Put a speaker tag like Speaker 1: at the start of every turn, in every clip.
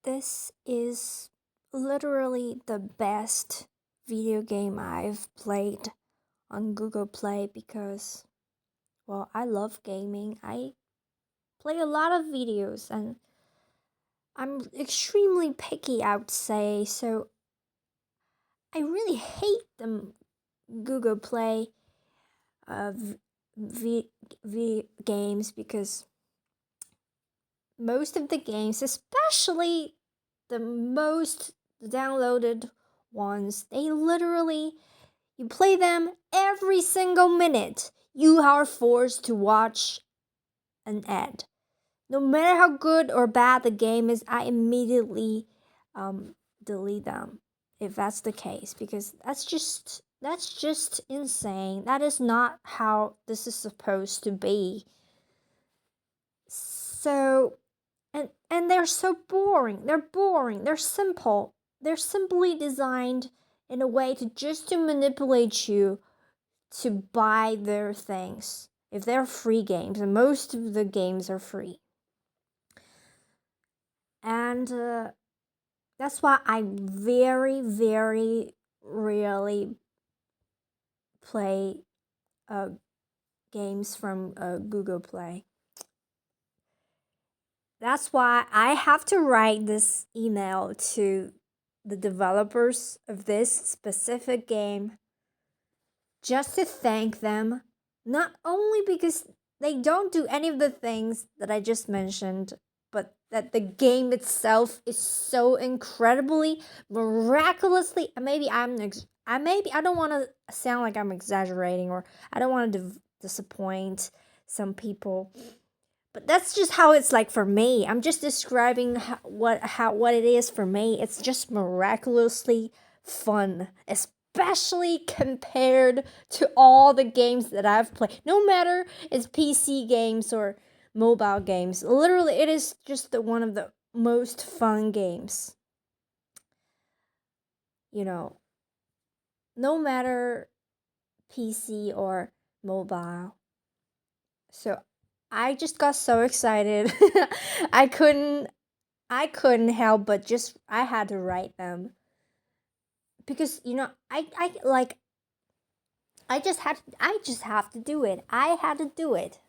Speaker 1: This is literally the best video game I've played on Google Play because, well, I love gaming. I play a lot of videos and I'm extremely picky, I would say. So I really hate the Google Play games because most of the games, especially the most downloaded ones, they literally, you play them every single minute. You are forced to watch an ad. No matter how good or bad the game is, I immediately delete them if that's the case, because that's just insane. That is not how this is supposed to be. So and they're so boring. They're boring. They're simple. They're simply designed in a way to manipulate you to buy their things. If they're free games, and most of the games are free. And that's why I very, very rarely play games from Google Play. That's why I have to write this email to the developers of this specific game just to thank them, not only because they don't do any of the things that I just mentioned, but that the game itself is so incredibly, miraculously. Maybe I don't want to sound like I'm exaggerating, or I don't want to disappoint some people. But that's just how it's like for me. I'm just describing what it is for me. It's just miraculously fun, especially compared to all the games that I've played. No matter it's PC games or mobile games. Literally, it is just one of the most fun games. You know, no matter PC or mobile. So I just got so excited. I couldn't help but just I had to write them. Because I just have to do it. I had to do it.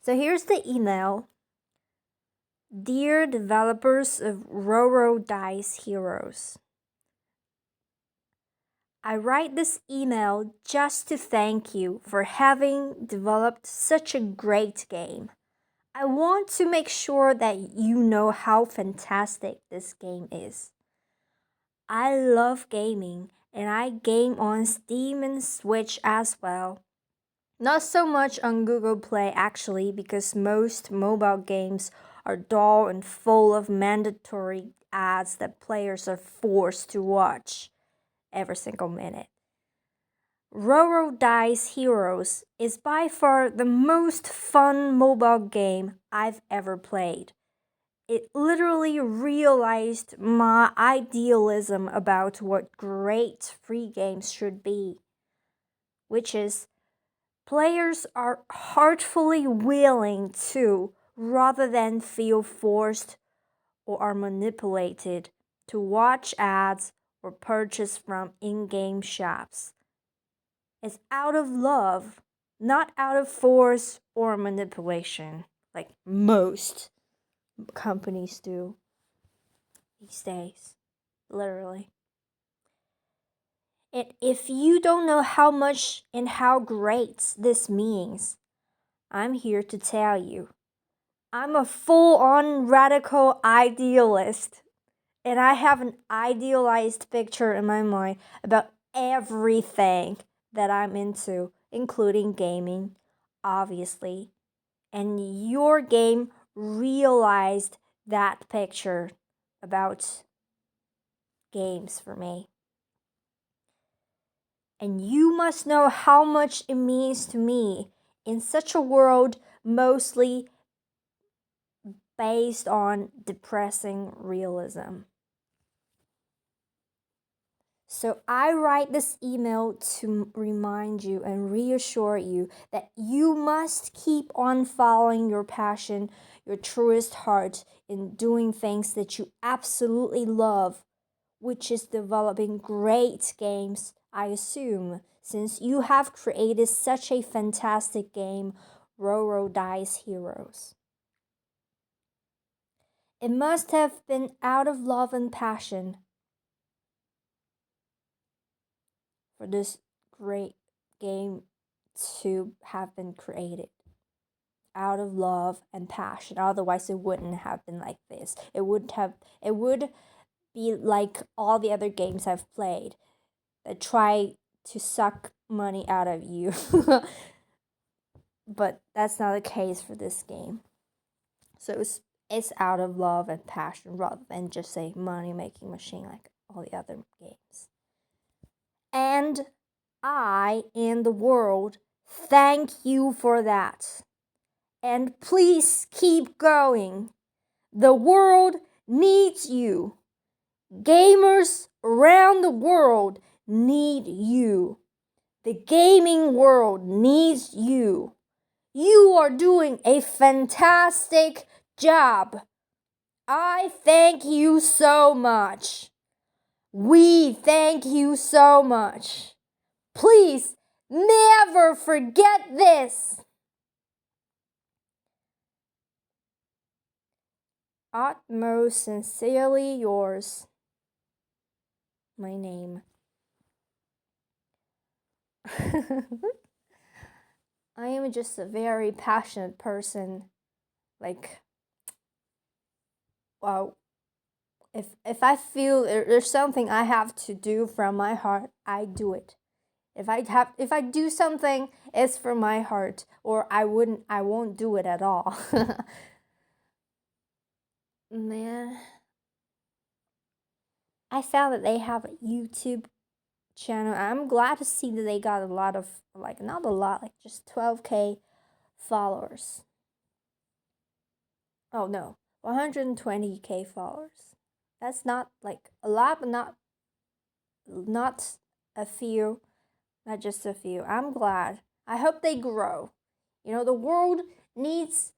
Speaker 1: So here's the email. Dear developers of Roro Dice Heroes, I write this email just to thank you for having developed such a great game. I want to make sure that you know how fantastic this game is. I love gaming, and I game on Steam and Switch as well. Not so much on Google Play actually, because most mobile games are dull and full of mandatory ads that players are forced to watch every single minute. Roro Dice Heroes is by far the most fun mobile game I've ever played. It literally realized my idealism about what great free games should be, which is players are heartfully willing to, rather than feel forced or are manipulated to watch ads or purchase from in-game shops. It's out of love, not out of force or manipulation, like most companies do these days, literally. And if you don't know how much and how great this means, I'm here to tell you. I'm a full-on radical idealist, and I have an idealized picture in my mind about everything that I'm into, including gaming, obviously. And your game realized that picture about games for me. And you must know how much it means to me in such a world mostly based on depressing realism. So I write this email to remind you and reassure you that you must keep on following your passion, your truest heart in doing things that you absolutely love, which is developing great games, I assume, since you have created such a fantastic game, Roro Dice Heroes. It must have been out of love and passion for this great game to have been created. Out of love and passion. Otherwise it wouldn't have been like this. It would be like all the other games I've played that try to suck money out of you. But that's not the case for this game. So it's out of love and passion rather than just a money making machine like all the other games. And I and the world thank you for that. And please keep going. The world needs you. Gamers around the world need you. The gaming world needs you. You are doing a fantastic job. I thank you so much. We thank you so much. Please never forget this. Utmost sincerely yours. My name. I am just a very passionate person. Like, well, if I feel there's something I have to do from my heart, I do it. If I do something, it's from my heart, or I won't do it at all. Man, I found that they have a YouTube channel. I'm glad to see that they got a lot of, like, not a lot, like just 12K followers. Oh no, 120K followers. That's not like a lot, but not a few, not just a few. I'm glad. I hope they grow. You know, the world needs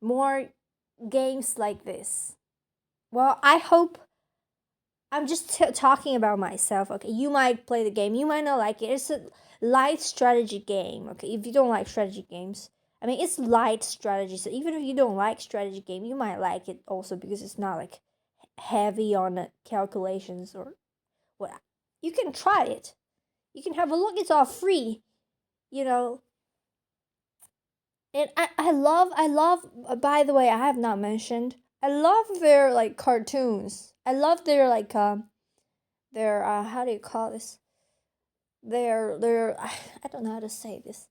Speaker 1: more games like this. Well, I hope. I'm just talking about myself. Okay, you might play the game, you might not like it. It's a light strategy game. Okay, if you don't like strategy games, I mean, it's light strategy. So even if you don't like strategy game, you might like it also because it's not like heavy on calculations or what. You can try it. You can have a look. It's all free. You know. And I love. By the way, I have not mentioned. I love their like cartoons. I love their like their how do you call this? Their I don't know how to say this.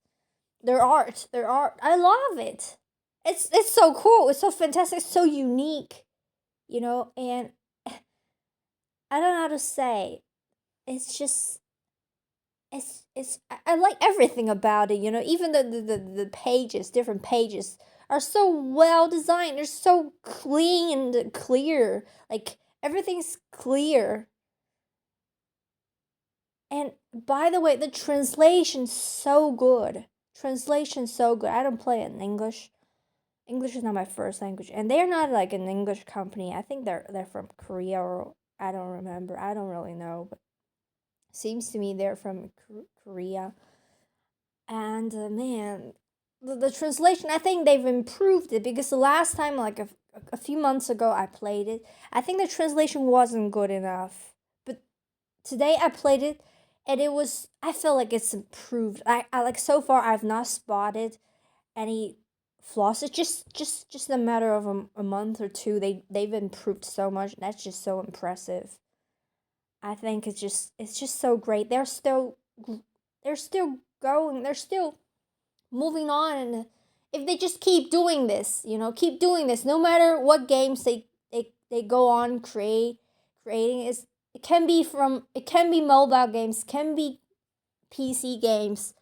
Speaker 1: Their art. I love it. It's so cool. It's so fantastic. It's so unique. You know, and I don't know how to say. It's just I like everything about it, you know, even the pages, different pages are so well designed. They're so clean and clear. Like everything's clear. And by the way, the translation's so good. Translation's so good. I don't play it in English. English is not my first language, and they're not like an English company. I think they're from Korea or I don't remember. I don't really know, but seems to me they're from Korea. And man, the translation, I think they've improved it because the last time, like a few months ago, I played it. I think the translation wasn't good enough. But today I played it, and I feel like it's improved. I like so far I've not spotted any flaws. It's just a matter of a month or two. They've improved so much. That's just so impressive. I think it's just so great. They're still going. They're still moving on, and if they just keep doing this, you know, keep doing this, no matter what games they go on creating is it can be mobile games, can be PC games,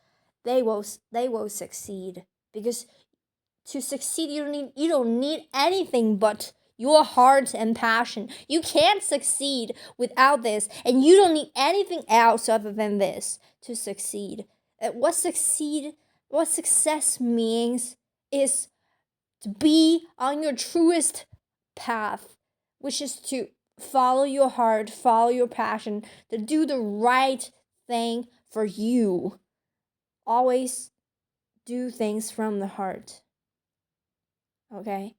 Speaker 1: they will succeed because to succeed you don't need anything but your heart and passion. You can't succeed without this, and you don't need anything else other than this to succeed. What success means is to be on your truest path, which is to follow your heart, follow your passion, to do the right thing for you. Always do things from the heart. Okay?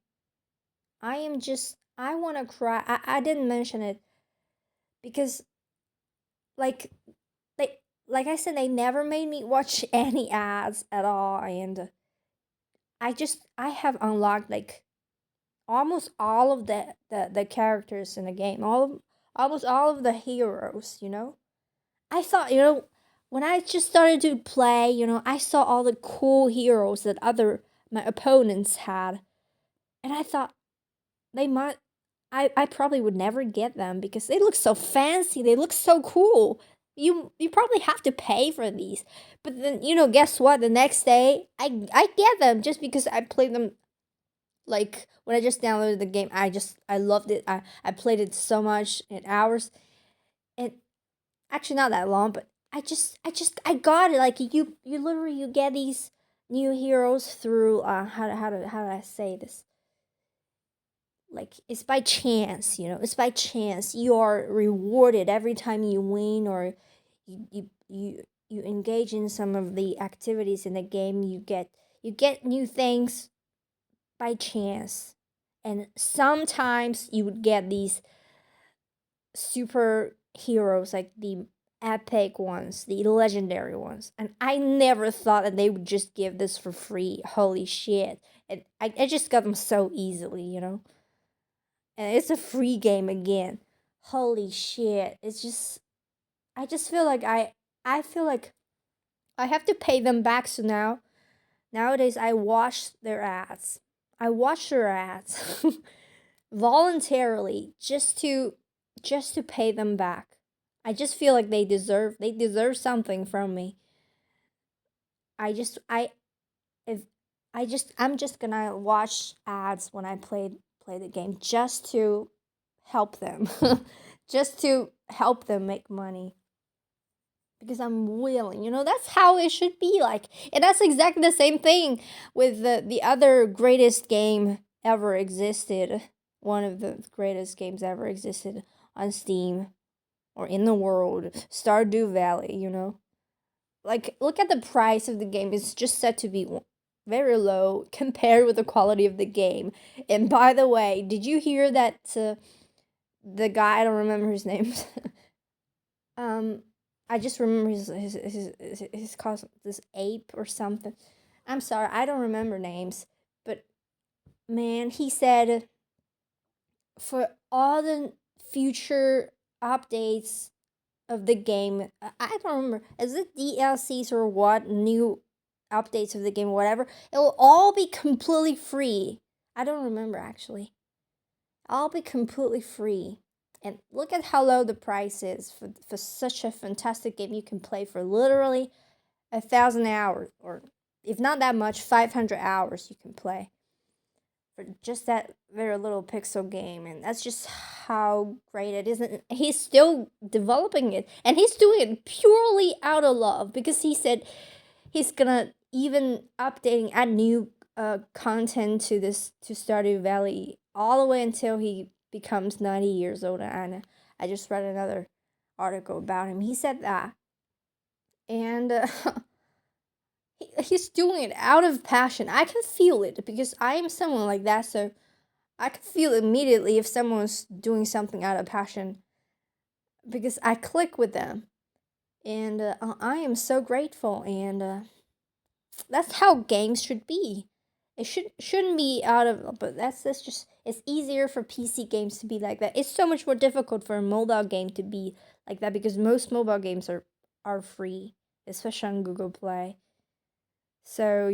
Speaker 1: I want to cry. I didn't mention it because, like, like I said, they never made me watch any ads at all. And I have unlocked, like, almost all of the characters in the game, almost all of the heroes, I thought, when I just started to play, I saw all the cool heroes that my opponents had, and I thought they might I probably would never get them because they look so fancy, they look so cool. You probably have to pay for these. But then, guess what? The next day I get them just because I played them. Like, when I just downloaded the game, I loved it. I played it so much in hours. And actually not that long, but I got it. Like, you literally, you get these new heroes through how do I say this? Like, it's by chance, it's by chance. You are rewarded every time you win, or you engage in some of the activities in the game. You get new things by chance. And sometimes you would get these super heroes, like the epic ones, the legendary ones. And I never thought that they would just give this for free. Holy shit. And I just got them so easily. And it's a free game again. Holy shit. I just feel like I feel like I have to pay them back. So nowadays I watch their ads. I watch their ads voluntarily just to pay them back. I just feel like they deserve something from me. I just I if I'm just gonna watch ads when I play the game just to help them. Just to help them make money. Because I'm willing. That's how it should be like. And that's exactly the same thing with the other greatest game ever existed. One of the greatest games ever existed on Steam or in the world, Stardew Valley. Like, look at the price of the game. It's just set to be very low compared with the quality of the game. And by the way, did you hear that the guy, I don't remember his name. um I just remember his cause, this ape or something. I'm sorry, I don't remember names, but man, he said for all the future updates of the game, I don't remember. Is it DLCs or what? New updates of the game, whatever. It will all be completely free. I don't remember actually. I'll be completely free. And look at how low the price is for such a fantastic game you can play for literally 1,000 hours, or if not that much, 500 hours you can play for just that very little pixel game. And that's just how great it is. And he's still developing it, and he's doing it purely out of love, because he said he's gonna even add new content to Stardew Valley all the way until he becomes 90 years old. And I just read another article about him. He said that. And he's doing it out of passion. I can feel it because I am someone like that. So I can feel immediately if someone's doing something out of passion, because I click with them. And I am so grateful. And that's how games should be. It shouldn't be out of, but that's just, it's easier for PC games to be like that. It's so much more difficult for a mobile game to be like that, because most mobile games are free, especially on Google Play. So,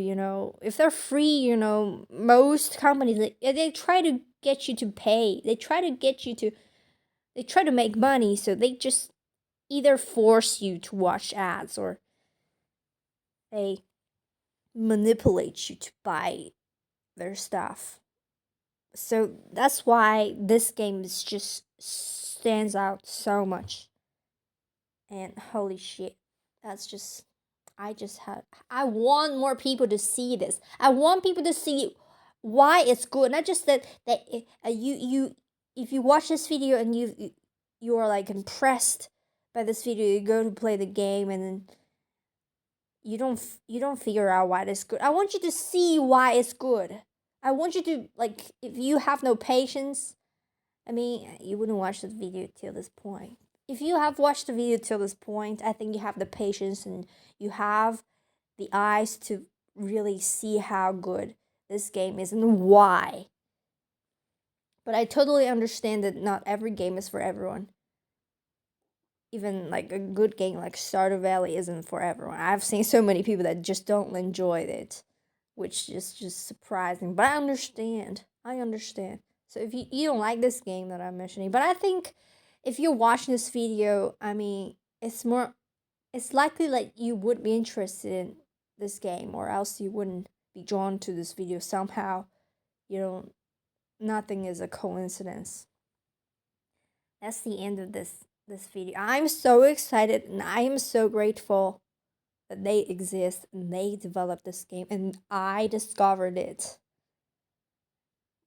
Speaker 1: if they're free, most companies, they try to get you to pay. They try to make money, so they just either force you to watch ads, or they manipulate you to buy their stuff. So that's why this game is just stands out so much. And holy shit, that's just I want more people to see this. I want people to see why it's good, not just that you if you watch this video and you are like impressed by this video, you go to play the game and then you don't figure out why it's good. I want you to see why it's good. I want you to, like, if you have no patience, I mean, you wouldn't watch the video till this point. If you have watched the video till this point, I think you have the patience and you have the eyes to really see how good this game is and why. But I totally understand that not every game is for everyone. Even like a good game like Stardew Valley isn't for everyone. I've seen so many people that just don't enjoy it, which is just surprising. But I understand. So if you don't like this game that I'm mentioning, but I think if you're watching this video, I mean, it's likely like you would be interested in this game, or else you wouldn't be drawn to this video somehow. You know, nothing is a coincidence. That's the end of this video. I'm so excited and I am so grateful that they exist and they developed this game and I discovered it.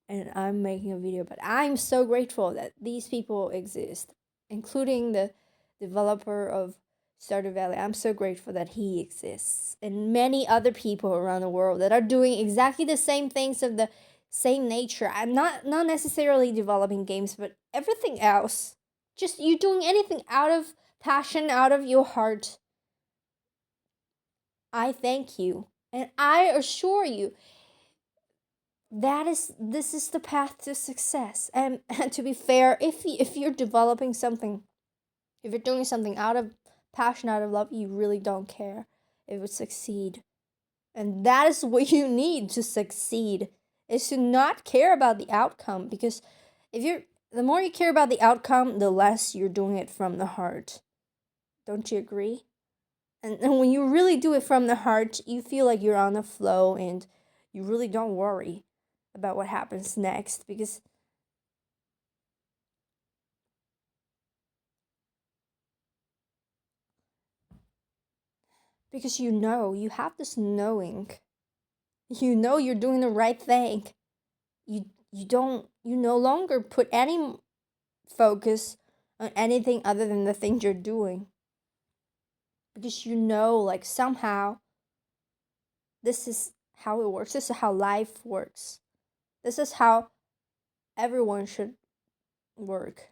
Speaker 1: And I'm making a video, but I'm so grateful that these people exist, including the developer of Stardew Valley. I'm so grateful that he exists, and many other people around the world that are doing exactly the same things of the same nature. I'm not necessarily developing games, but everything else. Just you doing anything out of passion, out of your heart. I thank you, and I assure you, this is the path to success. And to be fair, if you're developing something, if you're doing something out of passion, out of love, you really don't care if it would succeed. And that is what you need to succeed, is to not care about the outcome. Because the more you care about the outcome, the less you're doing it from the heart. Don't you agree? And when you really do it from the heart, you feel like you're on the flow and you really don't worry about what happens next, because you have this knowing. You know you're doing the right thing. You no longer put any focus on anything other than the things you're doing. Because you know, like, somehow this is how it works. This is how life works. This is how everyone should work.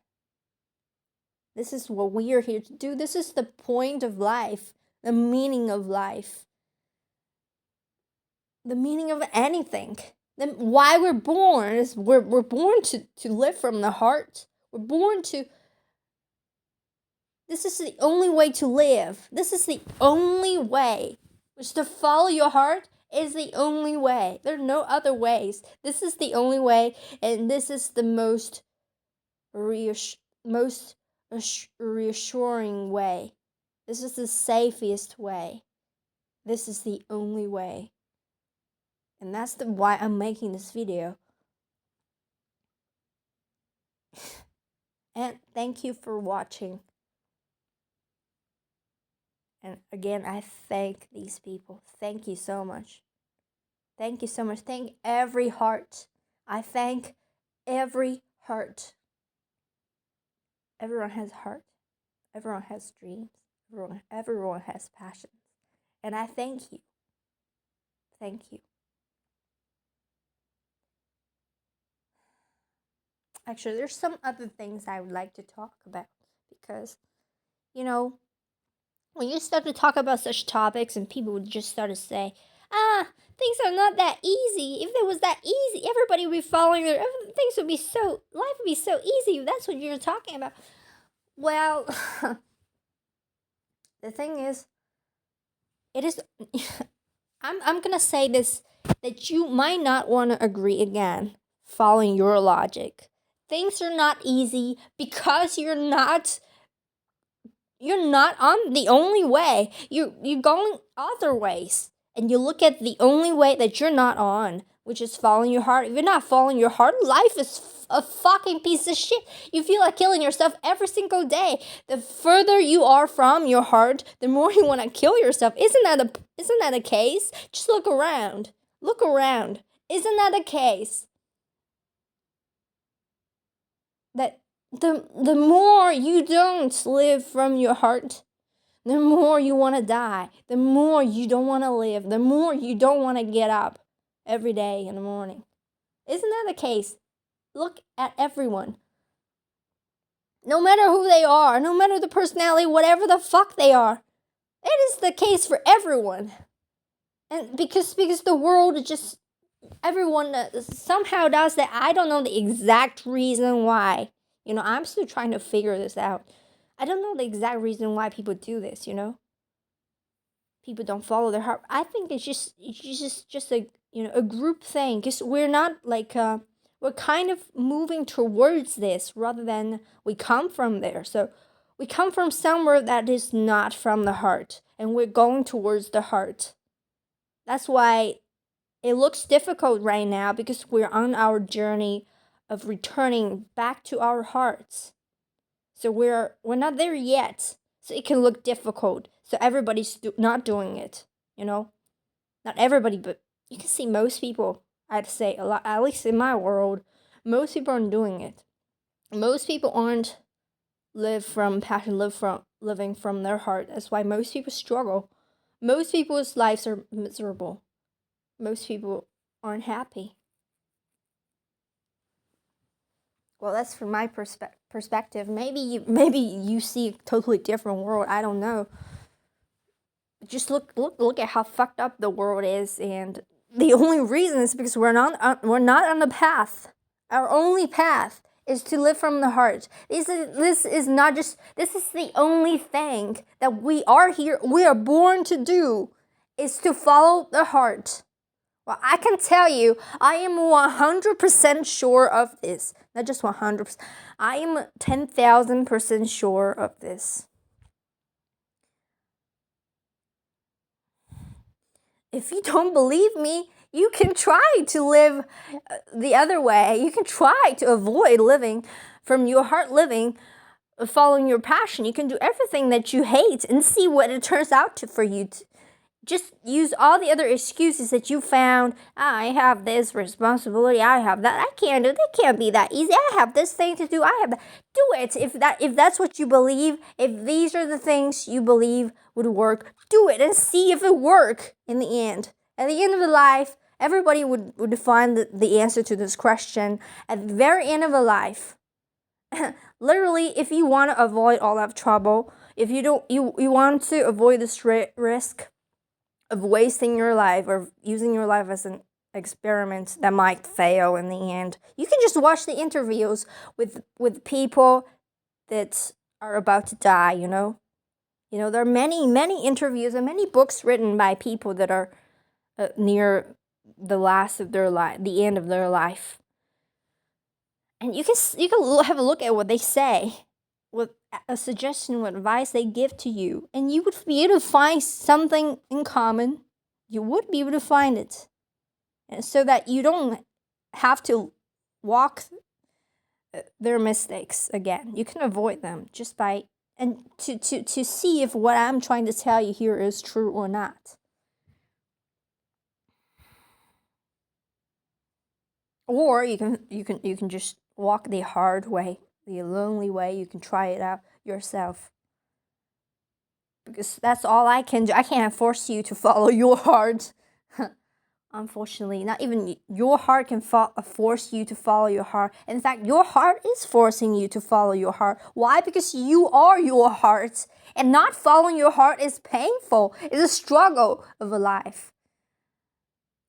Speaker 1: This is what we are here to do. This is the point of life, the meaning of life, the meaning of anything. Then why we're born is we're born to live from the heart. We're born to. This is the only way to live. This is the only way. Which, to follow your heart is the only way. There are no other ways. This is the only way, and this is the most reassuring way. This is the safest way. This is the only way. And that's why I'm making this video. And thank you for watching. And again, I thank these people. Thank you so much. Thank you so much. Thank every heart. I thank every heart. Everyone has heart. Everyone has dreams. Everyone has passions. And I thank you. Thank you. Actually, there's some other things I would like to talk about, because, you know, when you start to talk about such topics and people would just start to say, things are not that easy. If it was that easy, everybody would be following life would be so easy. That's what you're talking about. Well, the thing is, it is, I'm gonna say this, that you might not want to agree again, following your logic. Things are not easy because you're not on the only way. You're going other ways. And you look at the only way that you're not on, which is following your heart. If you're not following your heart, life is a fucking piece of shit. You feel like killing yourself every single day. The further you are from your heart, the more you want to kill yourself. Isn't that a case? Just look around. Look around. Isn't that a case? That the more you don't live from your heart, the more you want to die, the more you don't want to live, the more you don't want to get up every day in the morning. Isn't that the case? Look at everyone. No matter who they are, no matter the personality, whatever the fuck they are. It is the case for everyone. And because the world just, everyone somehow does that. I don't know the exact reason why. I'm still trying to figure this out. I don't know the exact reason why people do this, People don't follow their heart. I think it's just a group thing, because we're not like we're kind of moving towards this rather than we come from there. So we come from somewhere that is not from the heart, and we're going towards the heart. That's why it looks difficult right now, because we're on our journey of returning back to our hearts. So we're not there yet. So it can look difficult. So everybody's not doing it, Not everybody, but you can see most people, I'd say a lot, at least in my world, most people aren't doing it. Most people aren't living from their heart. That's why most people struggle. Most people's lives are miserable. Most people aren't happy. Well, that's from my perspective. Maybe you see a totally different world. I don't know. Just look at how fucked up the world is, and the only reason is because we're not on the path. Our only path is to live from the heart. This is the only thing that we are born to do, is to follow the heart. Well, I can tell you, I am 100% sure of this. Not just 100%. I am 10,000% sure of this. If you don't believe me, you can try to live the other way. You can try to avoid living from your heart, following your passion. You can do everything that you hate and see what it turns out for you. Just use all the other excuses that you found. I have this responsibility. I have that. I can't do it. It can't be that easy. I have this thing to do. I have that. Do it. If that's what you believe, if these are the things you believe would work, do it and see if it works in the end. At the end of the life, everybody would find the answer to this question at the very end of a life. Literally, if you want to avoid all that trouble, if you want to avoid this risk of wasting your life or using your life as an experiment that might fail in the end, you can just watch the interviews with people that are about to die, there are many interviews and many books written by people that are near the end of their life, and you can have a look at what they say, with a suggestion, what advice they give to you, and you would be able to find something in common. You would be able to find it, and so that you don't have to walk their mistakes again. You can avoid them just by, and to see if what I'm trying to tell you here is true or not. Or you can just walk the hard way, the lonely way. You can try it out yourself, because that's all I can do. I can't force you to follow your heart. Unfortunately, not even your heart can force you to follow your heart. In fact, your heart is forcing you to follow your heart. Why? Because you are your heart, and not following your heart is painful. It's a struggle of a life.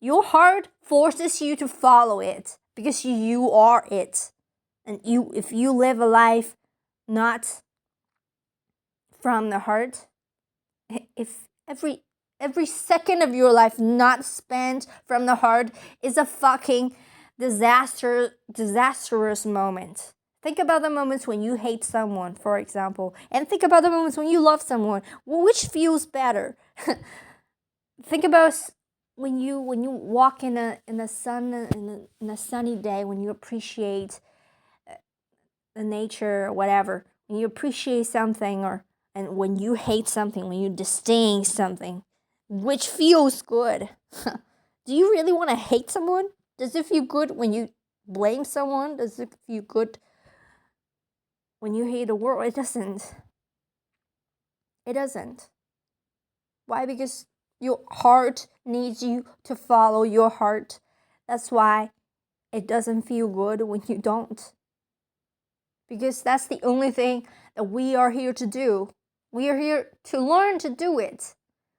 Speaker 1: Your heart forces you to follow it because you are it. And if you live a life not from the heart, if every second of your life not spent from the heart is a fucking disastrous moment. Think about the moments when you hate someone, for example, and think about the moments when you love someone. Which feels better? Think about when you walk in the sun in a sunny day, when you appreciate the nature or whatever, when you appreciate something, or and when you hate something, when you disdain something, which feels good. Do you really want to hate someone? Does it feel good when you blame someone? Does it feel good when you hate the world? It doesn't. It doesn't. Why? Because your heart needs you to follow your heart. That's why it doesn't feel good when you don't. Because that's the only thing that we are here to do. We are here to learn to do it.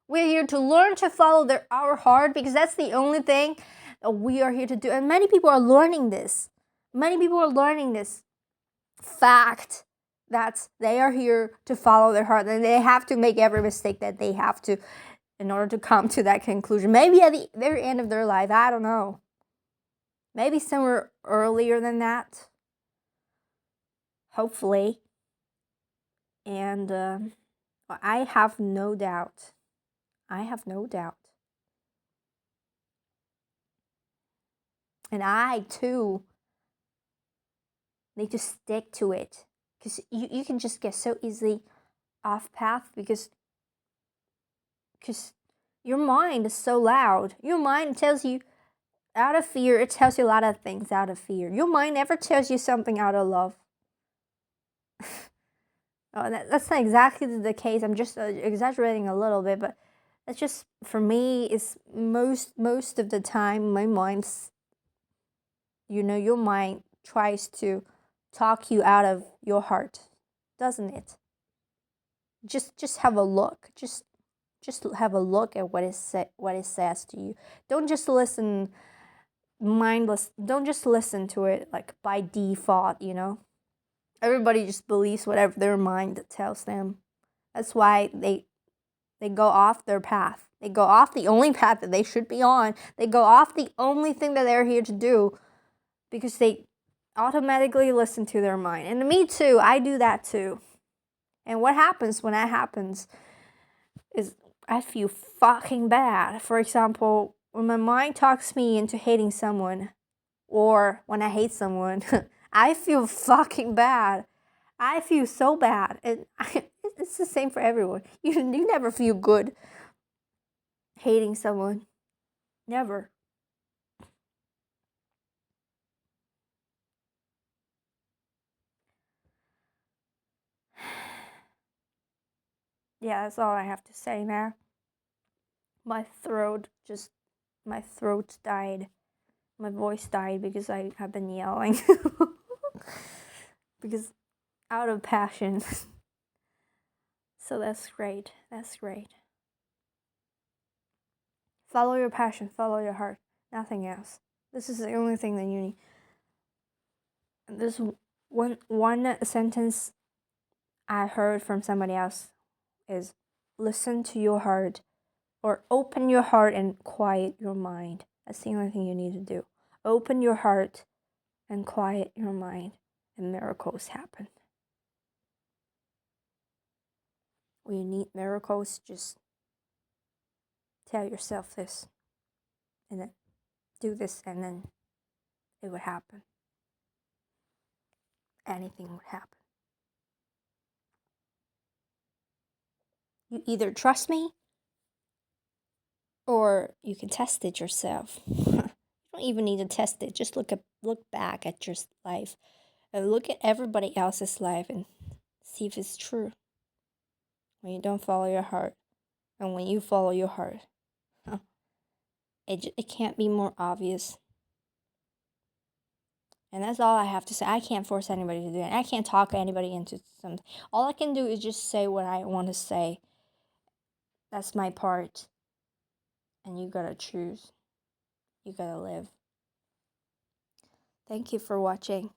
Speaker 1: We're here to learn to follow our heart, because that's the only thing that we are here to do. And many people are learning this. Many people are learning this fact that they are here to follow their heart, and they have to make every mistake that they have to in order to come to that conclusion. Maybe at the very end of their life, I don't know. Maybe somewhere earlier than that. Hopefully. And I have no doubt. I have no doubt. And I too need to stick to it, because you can just get so easily off path because your mind is so loud. Your mind tells you out of fear. It tells you a lot of things out of fear. Your mind never tells you something out of love. That's not exactly the case. I'm just exaggerating a little bit, but that's just, for me, is most of the time my mind's, your mind tries to talk you out of your heart, doesn't it? Just have a look. Just have a look at what it says to you. Don't just listen mindless. Don't just listen to it like by default, Everybody just believes whatever their mind tells them. That's why they go off their path. They go off the only path that they should be on. They go off the only thing that they're here to do, because they automatically listen to their mind. And me too, I do that too. And what happens when that happens is I feel fucking bad. For example, when my mind talks me into hating someone, or when I hate someone, I feel fucking bad. I feel so bad. And it's the same for everyone. You never feel good hating someone. Never. Yeah, that's all I have to say now. My throat died. My voice died because I have been yelling. Because out of passion. So that's great. That's great. Follow your passion, follow your heart. Nothing else. This is the only thing that you need. This one sentence I heard from somebody else is, listen to your heart, or open your heart and quiet your mind. That's the only thing you need to do. Open your heart and quiet your mind, and miracles happen. When you need miracles, just tell yourself this, and then do this, and then it would happen. Anything would happen. You either trust me, or you can test it yourself. You don't even need to test it. Just look back at your life, and look at everybody else's life, and see if it's true. When you don't follow your heart, and when you follow your heart, it can't be more obvious. And that's all I have to say. I can't force anybody to do it. I can't talk anybody into something. All I can do is just say what I want to say. That's my part. And you gotta choose. You gotta live. Thank you for watching.